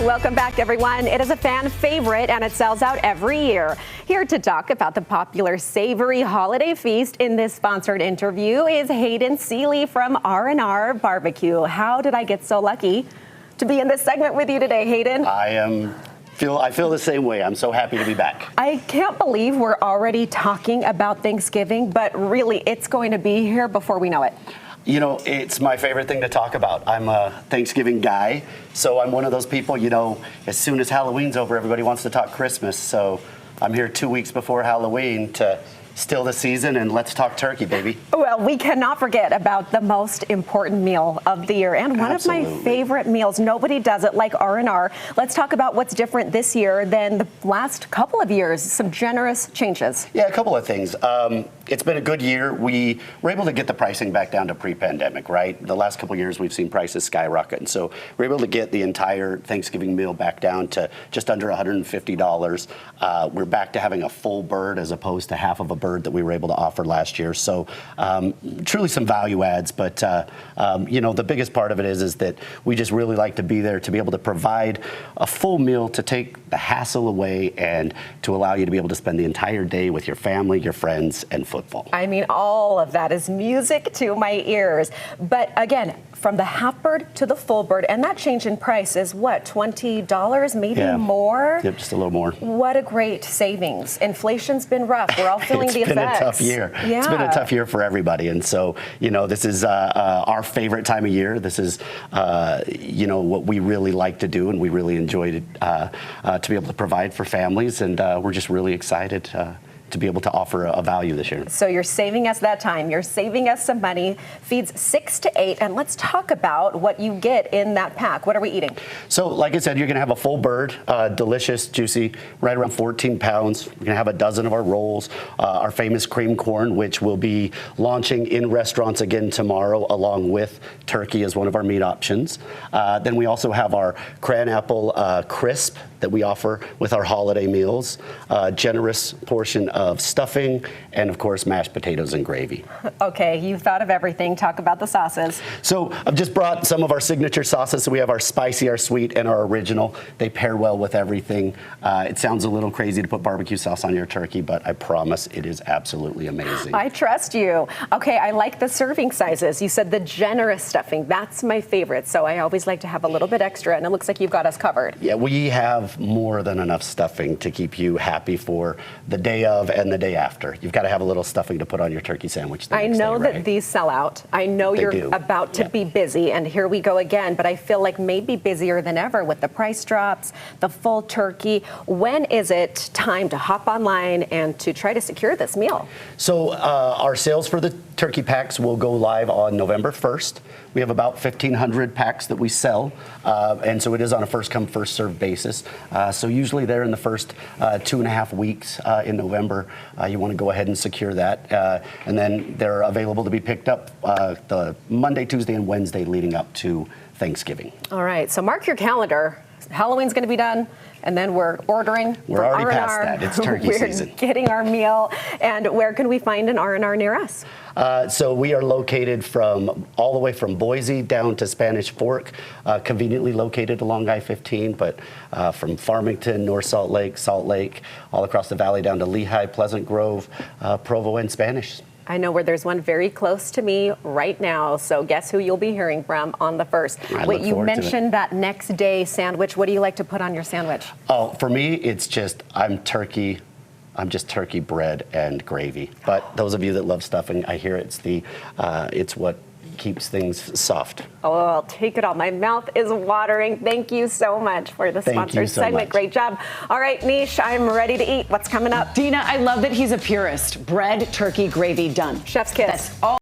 Welcome back, everyone. It is a fan favorite, and it sells out every year. Here to talk about the popular savory holiday feast in this sponsored interview is Hayden Seeley from R&R Bbq. How did I get so lucky to be in this segment with you today, Hayden? I feel the same way. I'm so happy to be back. I can't believe we're already talking about Thanksgiving, but really, it's going to be here before we know it. You know, it's my favorite thing to talk about. I'm a Thanksgiving guy, so I'm one of those people, you know, as soon as Halloween's over, everybody wants to talk Christmas. So I'm here 2 weeks before Halloween to still the season, and let's talk turkey, baby. Well, we cannot forget about the most important meal of the year, and one Absolutely. of my favorite meals. Nobody does it like R&R. Let's talk about what's different this year than the last couple of years. Some generous changes. Yeah, a couple of things. It's been a good year. We were able to get the pricing back down to pre-pandemic, right? The last couple of years, we've seen prices skyrocket, and so we're able to get the entire Thanksgiving meal back down to just under $150. We're back to having a full bird as opposed to half of a bird that we were able to offer last year. So truly some value adds, but you know, the biggest part of it is that we just really like to be there to be able to provide a full meal to take the hassle away and to allow you to be able to spend the entire day with your family, your friends, and football. I mean, all of that is music to my ears. But again, from the half bird to the full bird, and that change in price is what, $20, maybe more? Yep, just a little more. What a great savings. Inflation's been rough. We're all feeling the effects. It's been a tough year. Yeah. It's been a tough year for everybody. And so, you know, this is our favorite time of year. This is, you know, what we really like to do, and we really enjoyed it to be able to provide for families. And we're just really excited to be able to offer a value this year. So you're saving us that time. You're saving us some money. Feeds 6 to 8. And let's talk about what you get in that pack. What are we eating? So like I said, you're going to have a full bird, delicious, juicy, right around 14 pounds. We're going to have a dozen of our rolls, our famous cream corn, which will be launching in restaurants again tomorrow, along with turkey as one of our meat options. Then we also have our cran apple crisp that we offer with our holiday meals, generous portion of stuffing, and of course mashed potatoes and gravy. Okay, you've thought of everything. Talk about the sauces. So I've just brought some of our signature sauces. So we have our spicy, our sweet, and our original. They pair well with everything. It sounds a little crazy to put barbecue sauce on your turkey, but I promise it is absolutely amazing. I trust you. Okay, I like the serving sizes. You said the generous stuffing. That's my favorite. So I always like to have a little bit extra, and it looks like you've got us covered. Yeah, we have more than enough stuffing to keep you happy for the day of and the day after. You've got to have a little stuffing to put on your turkey sandwich the next I know day, that right? these sell out. I know They you're do. about to be busy, and here we go again, but I feel like maybe busier than ever with the price drops, the full turkey. When is it time to hop online and to try to secure this meal? So our sales for the turkey packs will go live on November 1st. We have about 1,500 packs that we sell, and so it is on a first-come, first-served basis. So usually there in the first 2.5 weeks in November, you want to go ahead and secure that. And then they're available to be picked up the Monday, Tuesday, and Wednesday leading up to Thanksgiving. All right, so mark your calendar. Halloween's going to be done, and then we're ordering. We're already past that. It's turkey season. We're getting our meal. And where can we find an R&R near us? So we are located all the way from Boise down to Spanish Fork, conveniently located along I-15, but from Farmington, North Salt Lake, all across the valley down to Lehigh, Pleasant Grove, Provo, and Spanish. I know where there's one very close to me right now, so guess who you'll be hearing from on the 1st. Wait, you mentioned that next day sandwich. What do you like to put on your sandwich? Oh, for me, it's just, I'm just turkey bread and gravy. But those of you that love stuffing, I hear it's what keeps things soft. Oh, I'll take it all. My mouth is watering. Thank you so much for the sponsored segment. Great job. All right, Nish, I'm ready to eat. What's coming up? Dina, I love that he's a purist. Bread, turkey, gravy, done. Chef's kiss. That's all.